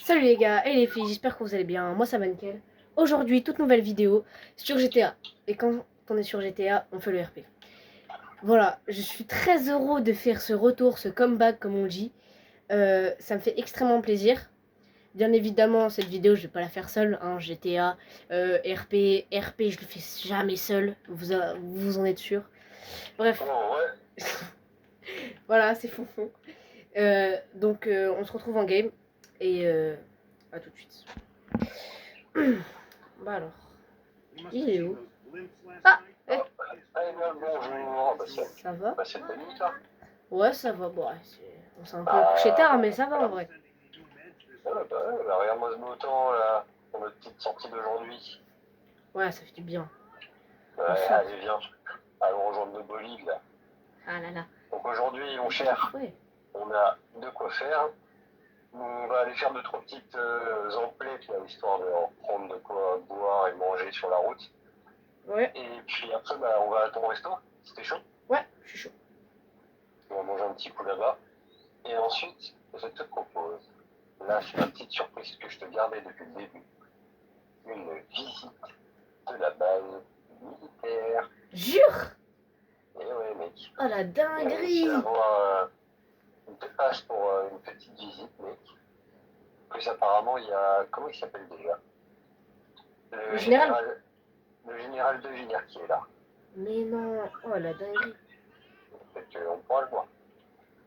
Salut les gars et les filles, j'espère que vous allez bien, moi ça va nickel. Aujourd'hui, toute nouvelle vidéo sur GTA. Et quand on est sur GTA, on fait le RP. Voilà, je suis très heureux de faire ce retour, ce comeback comme on dit. Ça me fait extrêmement plaisir. Bien évidemment, cette vidéo, je vais pas la faire seule. Hein, GTA, RP, je le fais jamais seul. Vous en êtes sûr. Bref. Oh, ouais. Voilà, c'est fou. Donc, on se retrouve en game. Et à tout de suite. Bah alors. Il est où? Ah, Allez, bien le bonjour. ça va? C'est une bonne nuit, ça. Ouais, ça va. Bon, on s'est un peu couché tard, mais ça va en vrai. Regarde-moi ce beau temps, là, pour notre petite sortie d'aujourd'hui. Ouais, ça fait du bien. Ouais, Enfin. allez, viens. Allons rejoindre nos bolides, là. Ah là là. Donc aujourd'hui, mon cher, Ouais. on a de quoi faire. On va aller faire 2-3 petites emplettes, là, histoire de prendre de quoi boire et manger sur la route. Ouais. Et puis après, on va à ton resto, si t'es chaud. Ouais, je suis chaud. On va manger un petit coup là-bas. Et ensuite, je te propose, là c'est ma petite surprise que je te gardais depuis le début, une visite de la base militaire. Jure. Et ouais mec, Oh la j'ai dinguerie. réussi à avoir une passe pour une petite visite mec. Plus apparemment il y a, comment il s'appelle déjà, Le général. Le général de Ginière qui est là. Mais non. Oh la dinguerie. Peut-être qu'on pourra le voir.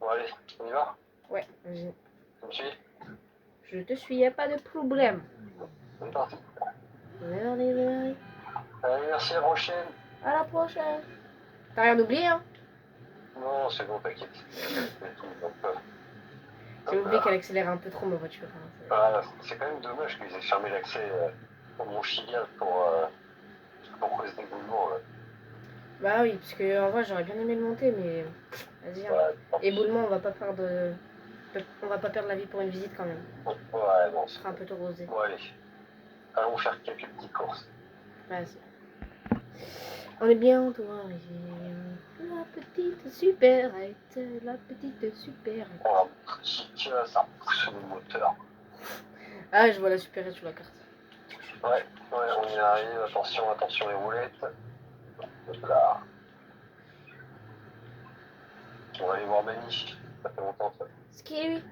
Bon allez, on y va. Ouais, vas-y. Tu me suis? Je te suis, y a pas de problème. On est parti. Allez. Allez, merci, à la prochaine. À la prochaine. T'as rien oublié, hein? Non, c'est bon, t'inquiète. J'ai oublié qu'elle accélère un peu trop ma voiture. Ah, c'est quand même dommage qu'ils aient fermé l'accès au Mont Chiliad pour cause d'éboulement. Bah oui, parce que en vrai j'aurais bien aimé le monter, mais vas-y. Hein. Ouais, Éboulement, on va pas perdre la vie pour une visite quand même. ouais, non. Ce sera un peu trop rosé. Bon, allez. Allons faire quelques petites courses. Vas-y. On est bientôt arrivé. La petite supérette, la petite supérette. Oh, ça pousse le moteur. Ah, je vois la supérette sur la carte. Ouais, on y arrive. Attention les roulettes. Hop là. On va aller voir Manny. Ça fait longtemps ça. Scary.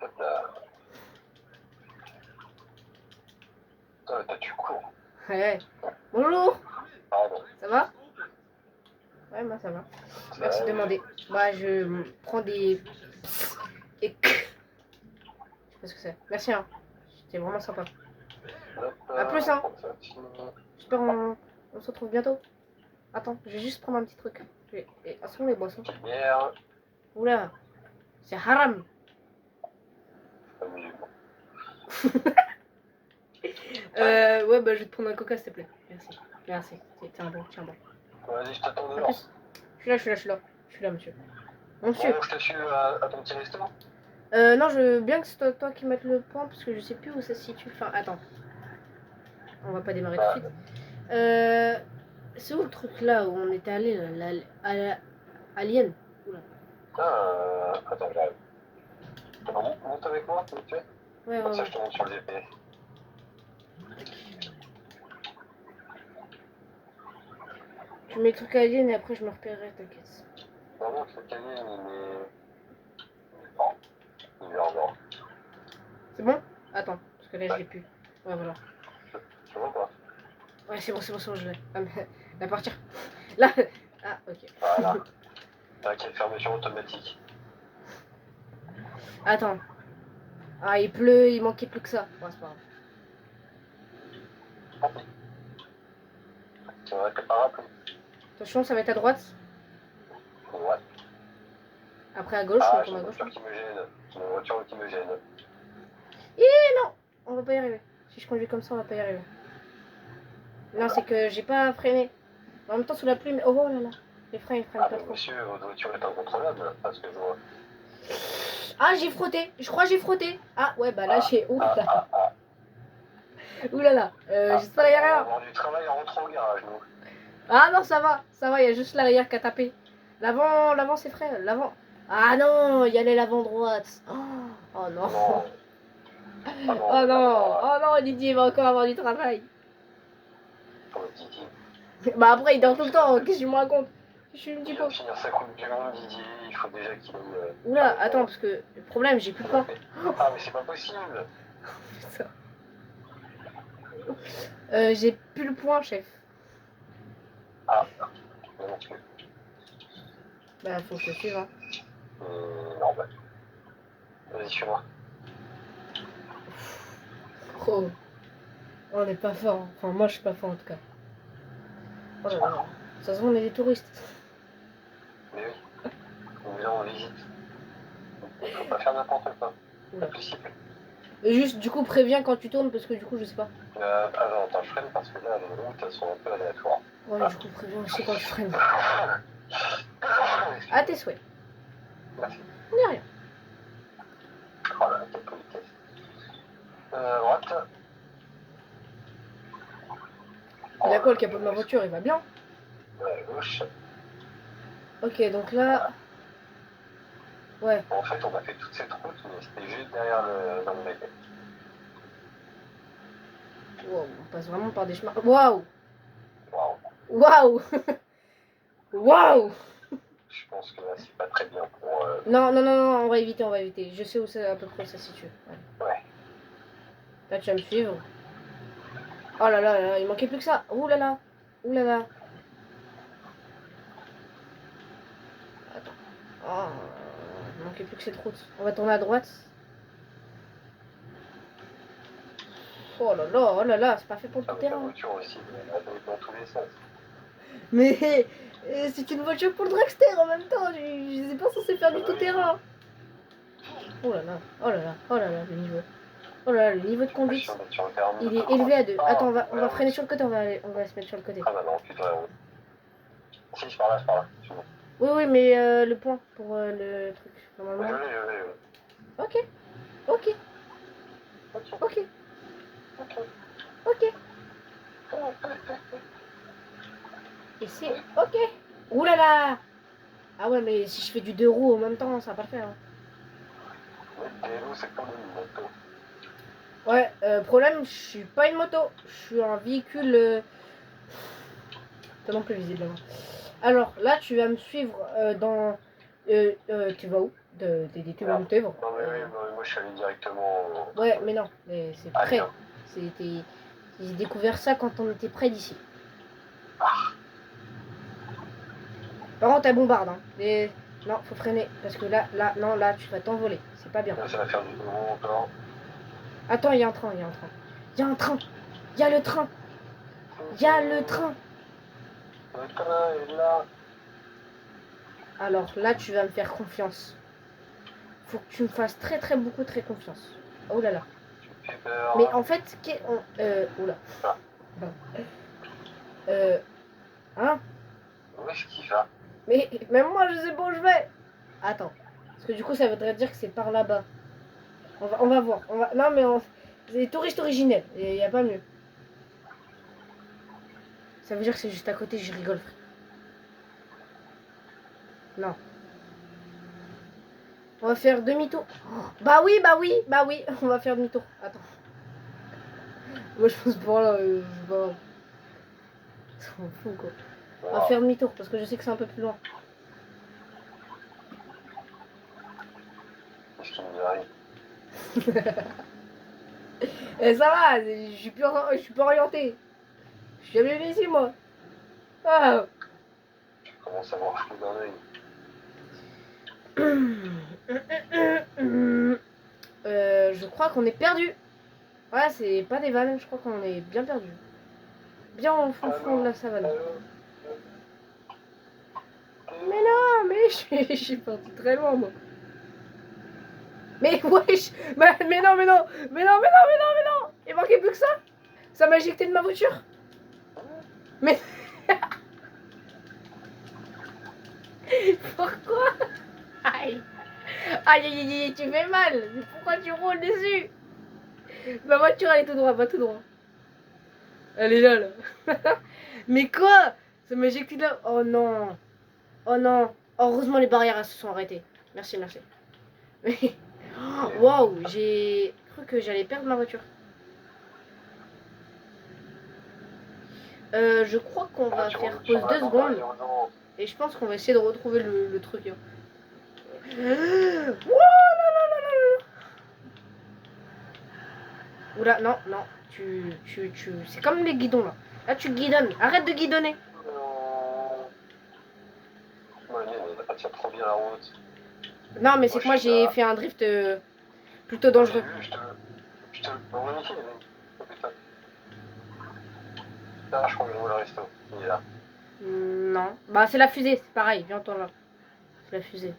Hop là. Tu cours. Ouais. Bonjour. Pardon. Ça va? Ouais, moi ça va. Merci de demander. Bah, je prends des. Et. Je sais pas ce que c'est. Merci, hein. C'était vraiment sympa. A plus, hein. J'espère on se retrouve bientôt. Attends, je vais juste prendre un petit truc. Et sont les boissons. Bière. Oula, c'est haram. Ouais, bah je vais te prendre un coca s'il te plaît. Merci. Tiens bon. Vas-y, je t'attends dehors. Je suis là, monsieur. Monsieur. Bon, je te suis à ton petit resto. Non, je veux bien que c'est toi qui mettes le point parce que je sais plus où ça se situe. Enfin, attends. On va pas démarrer tout de suite. C'est où le truc là où on était allé Alien. Oula. Attends, j'arrive. Monte avec moi, s'il te plaît. Ouais. Ça, je te montre sur le GPS. Tu mets le truc Alien et après je me repérerai, t'inquiète. Non, le truc Alien, il est. Non, il est en or. C'est bon? Attends, parce que là je l'ai plus. Ouais, voilà. Tu vois pas? Ouais, c'est bon, je l'ai. Ah, mais la partir. Là. Ah, ok. Voilà. Quelle fermeture automatique. Attends. Ah, il pleut, il manquait plus que ça. Ouais, c'est pas grave. C'est vrai que pas rappelé. Attention, ça va être à droite. Ouais. Après à gauche, on tourne à gauche. C'est une voiture qui me gêne. Non, on va pas y arriver. Si je conduis comme ça, on va pas y arriver. Non, c'est que j'ai pas freiné. En même temps, sous la pluie, mais oh là là. Les freins, ils freinent pas trop. Monsieur, votre voiture est incontrôlable, parce que je vois. Ah, j'ai frotté. Je crois que j'ai frotté. Ah, ouais, bah là, j'ai. Ouh là. Ouh là là. J'espère qu'il y a rien. On va avoir du travail en rentrant au garage, nous. Ah non, ça va, il y a juste l'arrière qui a tapé. L'avant c'est frais, l'avant. Ah non, il y a les l'avant droite. Oh, oh non. Non. Ah non, Oh non. Oh non, Didier va encore avoir du travail. Pour le Didier. Bah après, il dort tout le temps. Qu'est-ce que tu me racontes? Je suis une Il petite vient de pauvre. finir sa Coupe du Monde, Didier. Il faut déjà qu'il aille. Oula, attends, parce que le problème, j'ai plus de pain. Ah, mais c'est pas possible. Putain. J'ai plus le point, chef. Ah, non plus. Bah, faut que je te suive. Hein. Normal. Vas-y, suis-moi. Oh. On n'est pas fort. Hein. Enfin, moi, je suis pas fort en tout cas. Oh là là. Ça se voit, on est des touristes. Mais oui. Mais là, on visite. Faut pas faire n'importe quoi. Oula. Pas possible. Et juste, du coup, préviens quand tu tournes parce que du coup, je sais pas. Attends, je freine parce que là, les routes, elles sont un peu aléatoires. Ouais, du coup, préviens aussi quand tu freines. À tes souhaits. Merci. On n'y a rien. Oh là, quelle politesse. Droite. Il a quoi le capot de ma voiture? Il va bien. Gauche. Ok, donc là. Ouais. En fait, on a fait toute cette route, mais c'était juste derrière dans le mec. Wow, on passe vraiment par des chemins. Waouh! Waouh. Waouh! Waouh! Je pense que là, c'est pas très bien pour. Non, non, non, non, on va éviter, on va éviter. Je sais où c'est à peu près ça se situe. Ouais. Là, tu vas me suivre. Oh là là, là, il manquait plus que ça. Ouh là là. Ouh là là. Attends. Oh, il manquait plus que cette route. On va tourner à droite. Oh là là, c'est pas fait pour le La tout-terrain. voiture aussi, elle va dans tous les sens. Mais c'est une voiture pour le dragster en même temps. Je sais pas censé faire du tout-terrain. Oh là là, oh là là, oh là là, le niveau. Oh là là, le niveau de conduite. Il est élevé à 2. Attends, on va freiner sur le côté, on va se mettre sur le côté. Ah bah non, putain, si, je par là, je par là. Oui, oui, mais le point pour le truc, normalement. Je vais. Ok, ok, ok, ok. Et c'est ok. Ouh là là. Ah ouais, mais si je fais du 2 roues en même temps, ça va pas le faire. Hein. Vélo, c'est comme une moto. Ouais, problème, je suis pas une moto. Je suis un véhicule... Pas non plus visiblement. Alors, là, tu vas me suivre dans... tu vas où tu vas me suivre Non, mais oui, moi je suis allé directement. Ouais, mais non, mais c'est près. C'était... J'ai découvert ça quand on était près d'ici. Par contre, elle bombarde. Hein. Mais non, faut freiner. Parce que là, non, là, tu vas t'envoler. C'est pas bien. Là, ça va faire du gros encore. Attends, il y a un train, il y a un train. Il y a un train. Il y a le train. Il y a le train. Le train est là. Alors là, tu vas me faire confiance. Faut que tu me fasses très beaucoup très confiance. Oh là là. Tu fais peur. Mais en fait, oula. Ah. Hein? Où est-ce qu'il va? Mais même moi, je sais pas où je vais. Attends. Parce que du coup, ça voudrait dire que c'est par là-bas. On va voir. Non, mais c'est des touristes originels. Il n'y a pas mieux. Ça veut dire que c'est juste à côté, je rigole. Non. On va faire demi-tour. Oh, bah oui. On va faire demi-tour. Attends. Moi, je pense pas là. Bah... Ça m'en fout, quoi. On va faire demi-tour parce que je sais que c'est un peu plus loin. Qu'est-ce qui nous arrive? Ça va, je suis plus orienté. Je suis jamais venu ici, moi. Ah. Je commence à voir flou d'un œil. Je crois qu'on est perdu. Ouais, c'est pas des vannes, je crois qu'on est bien perdu. Bien au fond de la savane. Mais non, mais je suis parti très loin, moi. Mais wesh, mais non. Il manquait plus que ça. Ça m'a éjecté de ma voiture. Mais... Pourquoi? Aïe, tu fais mal. Pourquoi tu roules dessus? Ma voiture, elle est tout droit, va tout droit. Elle est là. Mais quoi? Ça m'a éjecté de là. Oh non. Heureusement, les barrières elles se sont arrêtées. Merci, merci. Waouh, j'ai cru que j'allais perdre ma voiture. Je crois qu'on va faire pause 2 secondes. Et je pense qu'on va essayer de retrouver le truc. Hein. Oula, non, non. C'est comme les guidons là. Là, tu guidonnes. Arrête de guidonner. Trop bien la route. Non, mais c'est que moi j'ai fait un drift plutôt dangereux. Je te le magnifique. Oh putain. Là, je crois que je vois le resto. Il est là. Non. Bah, c'est la fusée, c'est pareil. Viens, toi là. C'est la fusée.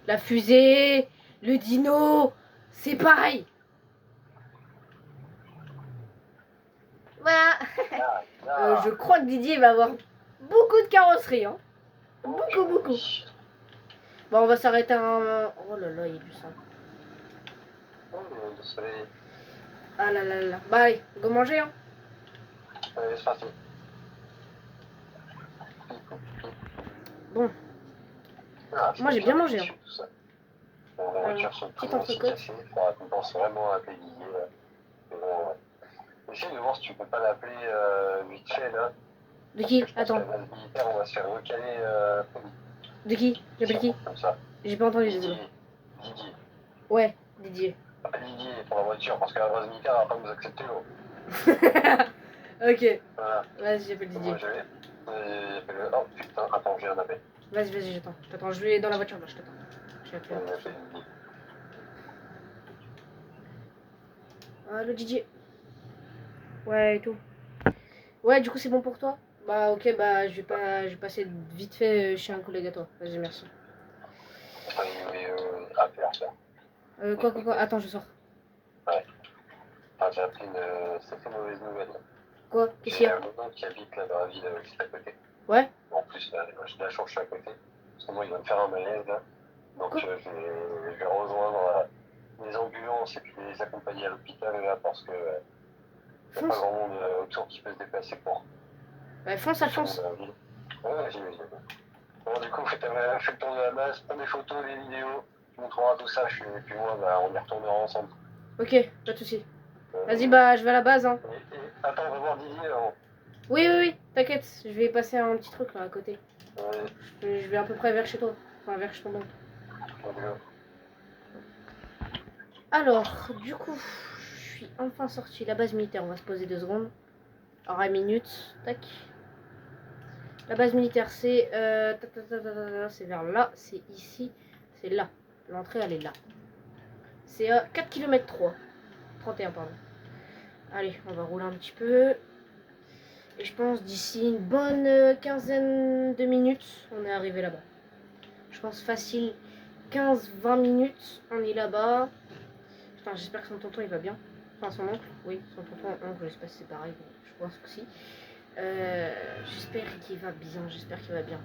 La fusée, le dino, c'est pareil. Voilà. Je crois que Didier va avoir beaucoup de carrosserie. Hein. Beaucoup. Bon, on va s'arrêter un... Oh là là, il y a du sang. Ah là là là. Bah allez, go manger. Hein. Allez, c'est parti. Bon. Moi j'ai bien mangé. Hein. Bon, la voiture sont petite entrecôte. Il faudra qu'on pense vraiment à appeler Didier. Mais bon, ouais. Essaye de voir si tu peux pas l'appeler vite fait là. De qui? Attends. Militaire, on va se faire recaler. De qui? J'appelle qui? Comme ça. J'ai pas entendu, désolé. Didier. Ouais, Didier. Appelle Didier pour la voiture parce que la base militaire va pas nous accepter. Ok. Voilà. Vas-y, j'appelle Didier. Oh putain, attends, j'ai un appel. Vas-y, j'attends. Attends, je vais dans la voiture là, je t'attends. J'ai appelé. Allô Didier. Ouais, et tout. Ouais, du coup, c'est bon pour toi? Bah, ok, bah, je vais passer vite fait chez un collègue à toi. Vas-y, merci. Quoi? Attends, je sors. Ouais. J'ai appris une sacrée mauvaise nouvelle. Quoi? Qu'est-ce qu'il y a? J'ai un moment qui habite là dans la ville juste à côté. Ouais? En plus, là, j'ai de la chance, je suis à côté. Sinon, il va me faire un malaise là. Donc, je vais rejoindre les ambulances et puis les accompagner à l'hôpital là parce que il n'y a pas grand monde autour qui peut se déplacer pour. Bah, fonce. Ouais, j'imagine. Bon, du coup, fais le tour de la base, prends des photos, des vidéos, tu montreras tout ça, et puis moi, bah, on y retournera ensemble. Ok, pas de soucis. Vas-y, bah, je vais à la base. Hein. Attends, on va voir Didier avant. Oui, t'inquiète, je vais passer un petit truc là à côté. Je vais à peu près vers chez toi. Enfin, vers chez ton banc. Alors, du coup, je suis enfin sorti. La base militaire, on va se poser 2 secondes. Alors, à minute, tac. La base militaire, c'est c'est vers là, c'est ici, c'est là. L'entrée, elle est là. C'est à 4 km 31, pardon. Allez, on va rouler un petit peu. Et je pense d'ici une bonne quinzaine de minutes, on est arrivé là-bas. Je pense facile 15-20 minutes, on est là-bas. Putain, j'espère que son tonton il va bien. Enfin, son oncle, oui, son tonton, oncle, je sais pas si c'est pareil, je pense que si. J'espère qu'il va bien,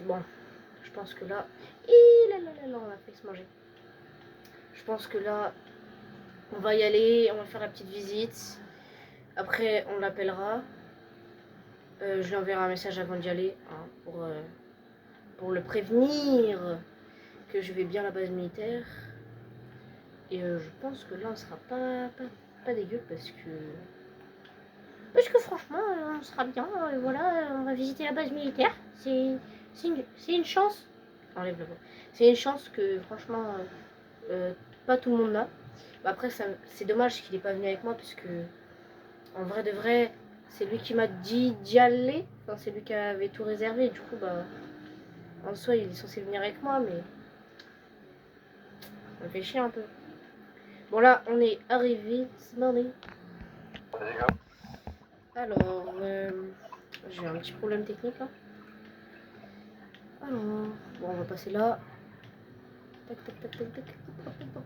Bon, je pense que là... on a fait se manger. Je pense que là, on va y aller, on va faire la petite visite. Après, on l'appellera. Je lui enverrai un message avant d'y aller, hein, pour le prévenir que je vais bien à la base militaire. Et je pense que là, on sera pas dégueu parce que franchement, on sera bien. Voilà, on va visiter la base militaire. C'est une chance. Enlève la voix. C'est une chance que franchement, pas tout le monde n'a. Bah, après, c'est dommage qu'il n'est pas venu avec moi parce que en vrai de vrai, c'est lui qui m'a dit d'y aller. Enfin, c'est lui qui avait tout réservé. Du coup, bah, en soi, il est censé venir avec moi, mais ça me fait chier un peu. Bon, là, on est arrivé. C'est morning. Alors, j'ai un petit problème technique là. Alors, bon, on va passer là. Tac.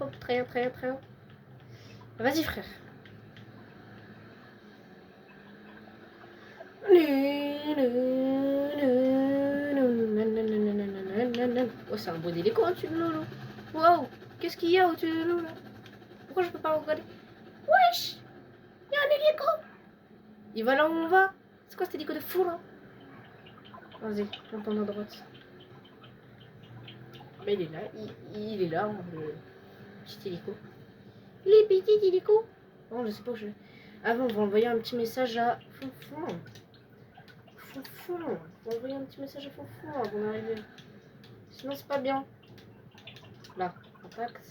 Hop, très bien. Vas-y, frère. Oh, c'est un beau délico au-dessus de l'eau, là. Wow, qu'est-ce qu'il y a au-dessus de l'eau, là? Pourquoi je peux pas regarder? Wesh, il y a un hélico. Il va là où on va. C'est quoi cet hélico de fou, là? Vas-y, on tourne à droite. Bah, il est là, il est là, hein, le petit hélico. Les petits hélicos. Bon, je sais pas où je vais. Avant, on va envoyer un petit message à Fonfon. Fonfon. On va envoyer un petit message à Fonfon avant d'arriver. Sinon, c'est pas bien. Là, contact.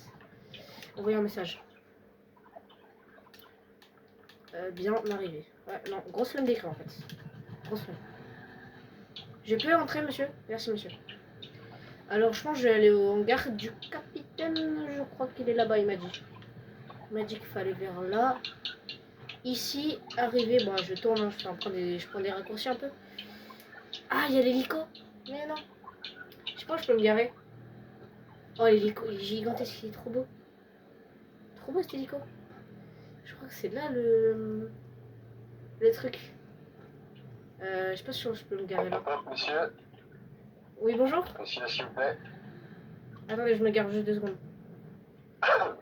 Envoyer un message. Bien arrivé. Ouais, non, grosse flemme d'écran en fait. Grosse flemme. Je peux entrer, monsieur? Merci, monsieur. Alors, je pense que je vais aller au hangar du capitaine. Je crois qu'il est là-bas, il m'a dit. Il m'a dit qu'il fallait vers là. Ici, arrivé. Bon, je tourne, hein, je prends des raccourcis un peu. Ah, il y a l'hélico. Mais non. Je pense que je peux me garer. Oh, l'hélico, il est gigantesque, il est trop beau. Trop beau cet hélico. Je crois que c'est là le truc. Je sais pas si je peux me garer là. Monsieur, Oui, bonjour. monsieur, s'il vous plaît. Attendez, je me gare juste 2 secondes.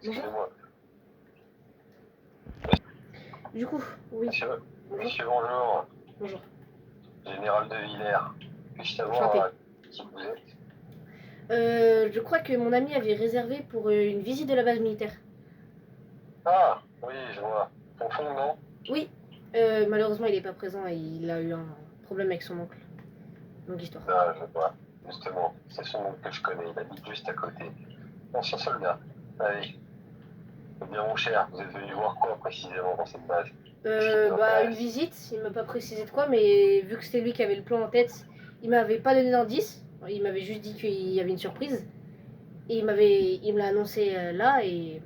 Excusez-moi. Du coup, oui. Monsieur, Bonjour. monsieur, bonjour. Bonjour. Général de Villers. Puis-je savoir Enchanté. qui vous êtes? Je crois que mon ami avait réservé pour une visite de la base militaire. Ah, oui, je vois. Confond, non? Oui. Malheureusement, il n'est pas présent et il a eu un problème avec son oncle. Longue histoire. Ah, je vois. Justement, c'est son nom que je connais. Il habite juste à côté. Ancien soldat. Allez. Eh bien, mon cher, vous êtes venu voir quoi précisément dans cette base? Bah, une visite, il m'a pas précisé de quoi, mais vu que c'était lui qui avait le plan en tête, il m'avait pas donné d'indice. Il m'avait juste dit qu'il y avait une surprise. Et il me l'a annoncé là et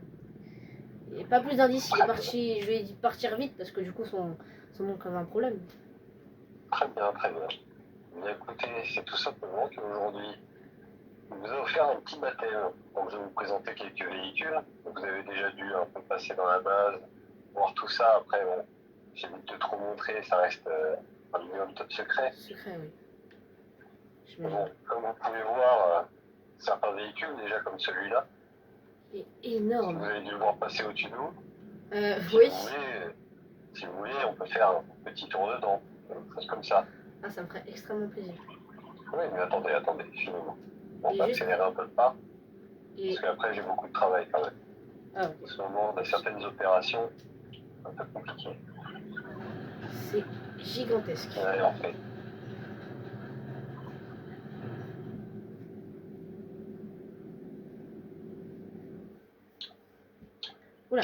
pas plus d'indices. Il est parti, je lui ai dit de partir vite parce que du coup son oncle avait un problème. Très bien, très bien. Eh bien, écoutez, c'est tout simplement qu'aujourd'hui, on vous a offert un petit baptême. Donc, je vais vous présenter quelques véhicules. Donc, vous avez déjà dû un peu passer dans la base, voir tout ça. Après, bon, j'évite de trop montrer, ça reste un minimum top secret. Secret, oui. Mais bon, comme vous pouvez voir, certains véhicules, déjà comme celui-là, Il est énorme. vous avez dû le voir passer au-dessus de nous. Oui. Si vous voulez, on peut faire un petit tour dedans, quelque chose comme ça. Ah, ça me ferait extrêmement plaisir. Oui, mais attendez, finalement. On Et va juste- accélérer un peu le pas, Et... parce qu'après j'ai beaucoup de travail quand même. Ah, En ce moment, on a certaines opérations un peu compliquées. c'est gigantesque. Allez, on fait. Oula.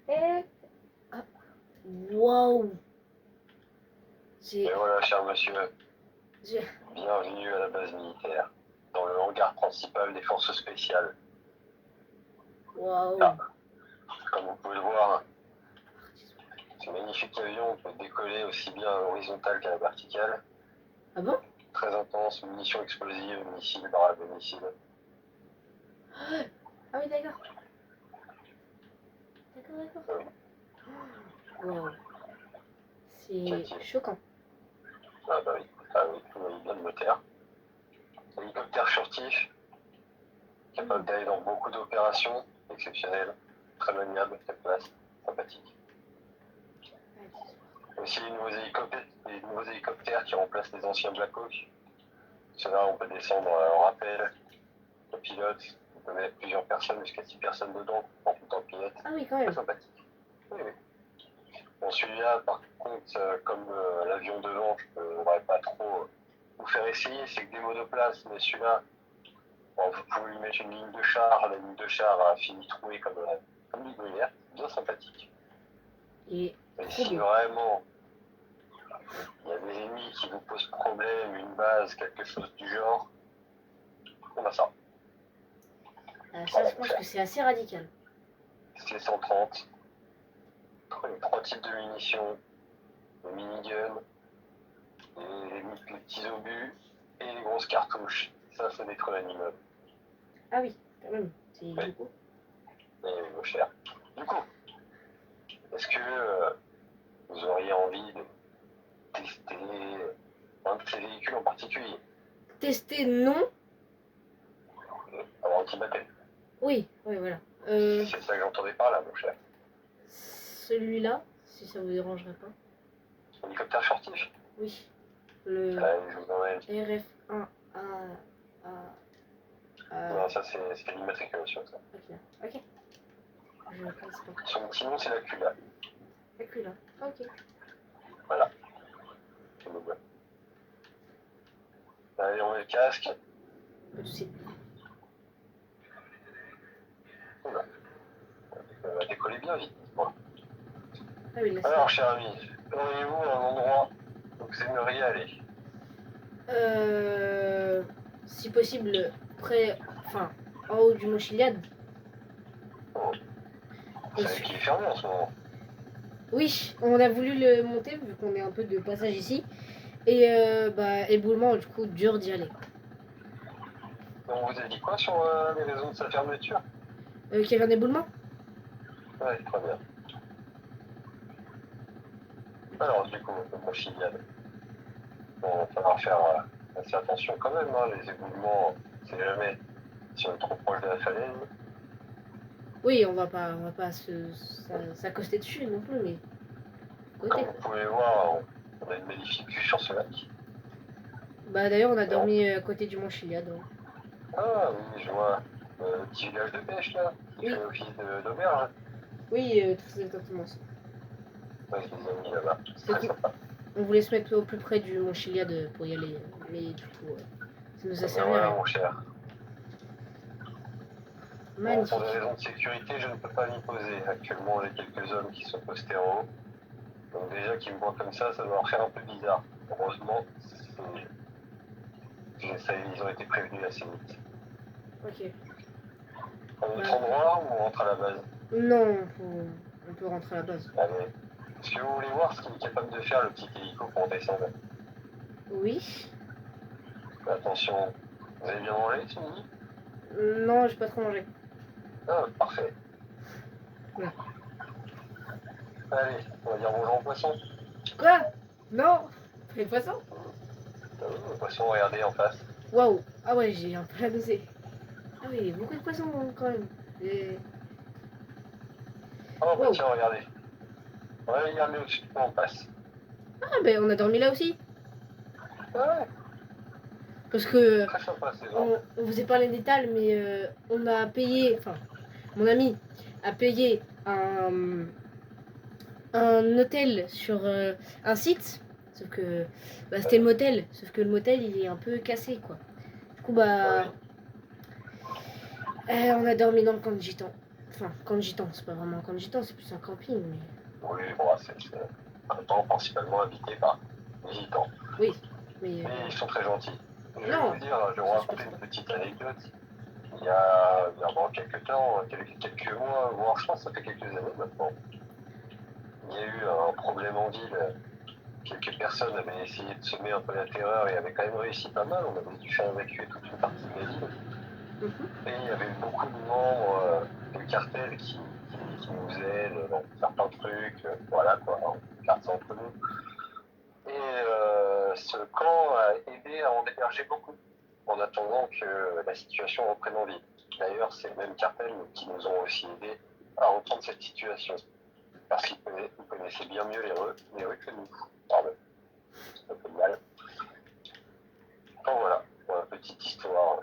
Ah. Waouh. Et voilà, cher monsieur, J'ai... bienvenue à la base militaire, dans le hangar principal des forces spéciales. Waouh. Ah, comme vous pouvez le voir, ce magnifique avion peut décoller aussi bien à l'horizontale qu'à la verticale. Ah bon? Très intense, munitions explosives, missiles, barrages de missiles. Ah oui, d'accord. D'accord. Waouh. C'est choquant. Ah bah oui, vous voyez bien le moteur. Hélicoptère furtif, capable d'aller dans beaucoup d'opérations, exceptionnel, très maniable, très place, sympathique. Aussi les nouveaux hélicoptères qui remplacent les anciens Black Hawk. Ceux-là, on peut descendre en rappel, le pilote, on peut mettre plusieurs personnes, jusqu'à 6 personnes dedans, en tout en pilote. Ah oui, quand même. Très sympathique. Oui, oui. Bon, celui-là, par contre, comme l'avion devant, je ne pourrais pas trop vous faire essayer, c'est que des monoplaces, mais celui-là, bon, vous pouvez lui mettre une ligne de char, la ligne de char a fini trouée comme une gruyère, bien sympathique. Et si vraiment il y a des ennemis qui vous posent problème, une base, quelque chose du genre, on a ça. Ça, je pense que c'est assez radical. C'est 130, 3 types de munitions, le minigun, les petits obus et les grosses cartouches. Ça détruit l'immeuble. Ah oui, quand même, c'est beaucoup. Et mon cher. Du coup, est-ce que vous auriez envie de tester un de ces véhicules en particulier? Tester, non. Avoir un petit baptême. Oui, voilà. C'est ça que j'entendais par là, mon cher. Celui-là, si ça vous dérangerait pas. Hélicoptère furtif? Oui. Le Je vous emmène. RF1A. Non, ça c'est l'immatriculation, ça. Ok. Ok. Je connais pas. Son petit nom, c'est la Cula. La cul là. Ah, ok. Voilà. C'est le bon. Allez, on met le casque. Pas de soucis. Oula. On va décoller bien vite. Bon. Ah oui, là c'est. Alors, cher ami, auriez-vous un endroit où vous aimeriez aller? Si possible, près. Enfin, en haut du Mont Chiliad. Oh. Vous savez qu'il est fermé en ce moment. Oui, on a voulu le monter vu qu'on est un peu de passage ici. Et bah, éboulement, du coup, dur d'y aller. On vous a dit quoi sur les raisons de sa fermeture? Qu'il y avait un éboulement? Ouais, très bien. Alors, du coup, mon filiale, bon, va falloir faire assez attention quand même, hein, les éboulements, c'est jamais si on est trop proche de la falaise. Oui, on va pas s'accoster dessus non plus, mais côté. Comme vous pouvez voir, on a une magnifique vue sur ce lac. Bah d'ailleurs, on a dormi à côté du Mont Chiliad. Hein. Ah oui, je vois le petit village de pêche là, qui Oui. fait office d'auberge. Oui, très exactement ça. Ouais, je les ai mis là-bas, c'est C'est très cool. sympa. On voulait se mettre au plus près du Mont Chiliad pour y aller, mais du coup, ça nous a Ben servi à voilà, rien. mon cher. Bon, pour des Magnifique. raisons de sécurité, je ne peux pas m'y poser. Actuellement, j'ai quelques hommes qui sont postés en haut. Donc déjà, qu'ils me voient comme ça doit leur faire un peu bizarre. Heureusement, ils ont été prévenus assez vite. Ok. Un autre Bah, endroit où on rentre à la base? non, on peut rentrer à la base. Allez. Est-ce que vous voulez voir ce qu'il est capable de faire le petit hélico pour descendre? Oui. Attention, vous avez bien mangé ce midi? Non, j'ai pas trop mangé. Ah, parfait. Ouais. Allez, on va dire bonjour aux poissons. Quoi? Non. Les poissons? Ah oui, aux poissons, regardez en face. Waouh. Ah ouais, j'ai un peu la nausée. Ah oui, il y a beaucoup de poissons quand même. Et... Oh bah Waouh. tiens, regardez. On va regarder au-dessus de moi, on passe. Ah ben on a dormi là aussi. Ah ouais, Parce que très sympa ces gens. on vous a parlé d'étal, mais on a payé, enfin, mon ami a payé un hôtel sur un site. Sauf que bah, c'était le motel. Sauf que le motel il est un peu cassé quoi. Du coup bah on a dormi dans le camp de gitan. Enfin, camp de gitan, c'est pas vraiment un camp de gitan, c'est plus un camping. Mais... Oui, bon, c'est un temps principalement habité par les gitans. Oui, mais Mais ils sont très gentils. Je vais non, vous dire, je vais vous c'est raconter super une sympa. petite anecdote. Il y a quelques temps, quelques mois, voire je pense que ça fait quelques années maintenant, il y a eu un problème en ville. Quelques personnes avaient essayé de semer un peu la terreur et avaient quand même réussi pas mal. On avait dû faire évacuer toute une partie de la ville. Et il y avait beaucoup de membres du cartel qui nous aident dans certains trucs. Voilà quoi, on garde ça entre nous. Et ce camp a aidé à en héberger beaucoup en attendant que la situation reprenne en vie. D'ailleurs, c'est le même cartel qui nous ont aussi aidés à reprendre cette situation. Parce qu'ils connaissaient bien mieux les rues que nous. Pardon, c'est un peu de mal. Enfin voilà, pour la petite histoire.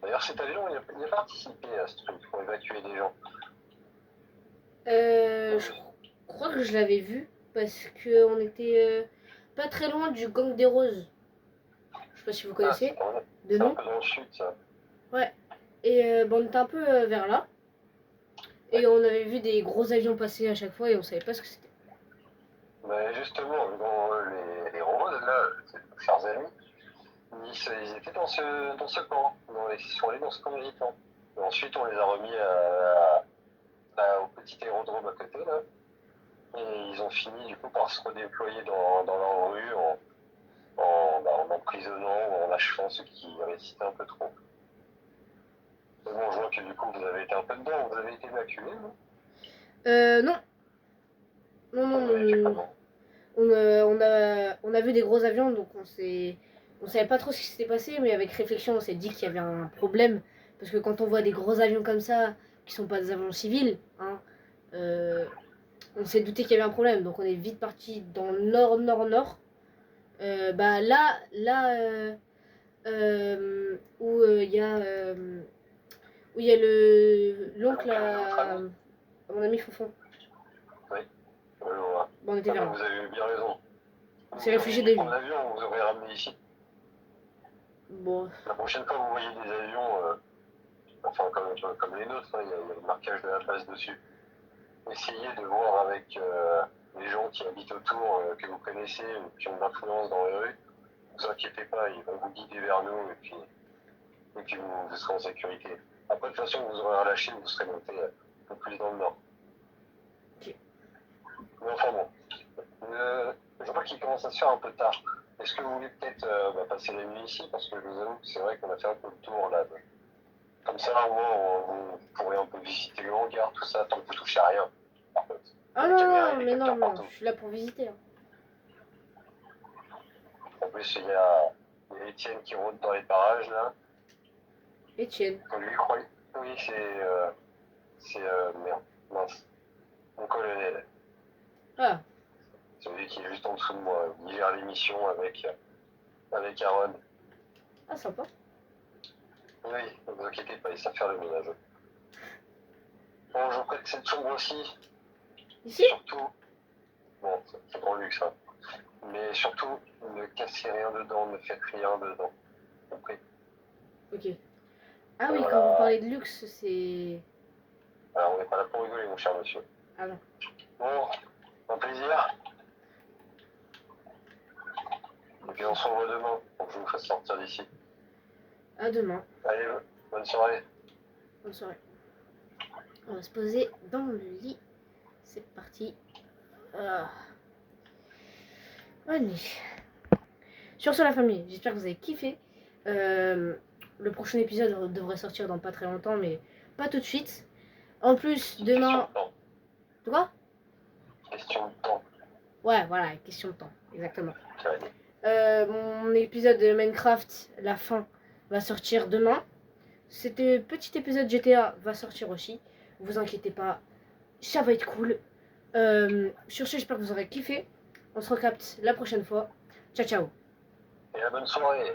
D'ailleurs, cet avion, il a participé à ce truc pour évacuer des gens. Je crois que je l'avais vu parce que on était pas très loin du gang des roses. Je sais pas si vous connaissez de c'est un nom. peu dans le sud, ça. Ouais. Et bah, on était un peu vers là. Et on avait vu des gros avions passer à chaque fois et on savait pas ce que c'était. Mais justement, dans les roses, là, chers amis, ils étaient dans ce camp. Ils sont allés dans ce camp militant. Et ensuite, on les a remis au petit aérodrome à côté, là. Et ils ont fini, du coup, par se redéployer dans leur rue en emprisonnant ou en achevant ceux qui résistaient un peu trop. Mais bon, je vois que du coup, vous avez été un peu dedans. Vous avez été évacué, non? Non. Non, non, Vous avez fait non. comment? On a vu des gros avions, donc on savait pas trop ce qui s'était passé, mais avec réflexion, on s'est dit qu'il y avait un problème. Parce que quand on voit des gros avions comme ça, qui sont pas des avions civils, hein, on s'est douté qu'il y avait un problème. Donc on est vite parti dans le nord, nord, nord. Bah là où il y a où il y a l'oncle à mon ami Fofon. Oui, voilà. Bon, on était vers là. Vous avez bien raison. On s'est Vous réfugié auriez de prendre lui. l'avion, on vous aurait ramené ici. Bon, La prochaine fois, vous voyez des avions, enfin comme les nôtres, il y a le marquage de la base dessus. Essayez de voir avec les gens qui habitent autour, que vous connaissez, ou qui ont de l'influence dans les rues. Ne vous inquiétez pas, ils vont vous guider vers nous et puis vous serez en sécurité. Après, de toute façon, vous aurez relâché, vous serez monté un peu plus dans le nord. ok. Mais enfin bon, je vois qu'il commence à se faire un peu tard. Est-ce que vous voulez peut-être passer la nuit ici? Parce que je vous avoue que c'est vrai qu'on a fait un peu le tour là. Comme ça, au moins, vous pourrez un peu visiter le hangar, tout ça, tant que vous touchez à rien. Par contre, Ah les caméras et non, les mais non, capteurs non, partout. je suis là pour visiter. Hein. En plus, il y a Étienne qui rôde dans les parages là. Etienne. Faut lui croire. Oui, merde, mince. Mon colonel. Ah, Celui qui est juste en dessous de moi. Il gère l'émission avec Aaron. ah sympa. Oui, ne vous inquiétez pas, il sait faire le ménage. Bon, je vous prête cette chambre aussi. Ici? Surtout, bon, c'est grand luxe, hein. Mais surtout, ne cassez rien dedans, ne faites rien dedans. Compris? Ok. Ah oui, Voilà. quand vous parlez de luxe, c'est... Alors, on n'est pas là pour rigoler, mon cher monsieur. Ah non. Bon, un plaisir. Et puis on se revoit demain pour que je vous fasse sortir d'ici. À demain. Allez, bonne soirée. Bonne soirée. On va se poser dans le lit. C'est parti. Ah. Bonne nuit. Sur ce, la famille, j'espère que vous avez kiffé. Le prochain épisode devrait sortir dans pas très longtemps, mais pas tout de suite. En plus, demain... Question de temps. De quoi? Question de temps. Ouais, voilà, question de temps, exactement. Allez. Mon épisode de Minecraft, la fin, va sortir demain. Cet petit épisode GTA va sortir aussi. Vous inquiétez pas, ça va être cool. Sur ce, j'espère que vous aurez kiffé. On se recapte la prochaine fois. Ciao, ciao. Et la bonne soirée.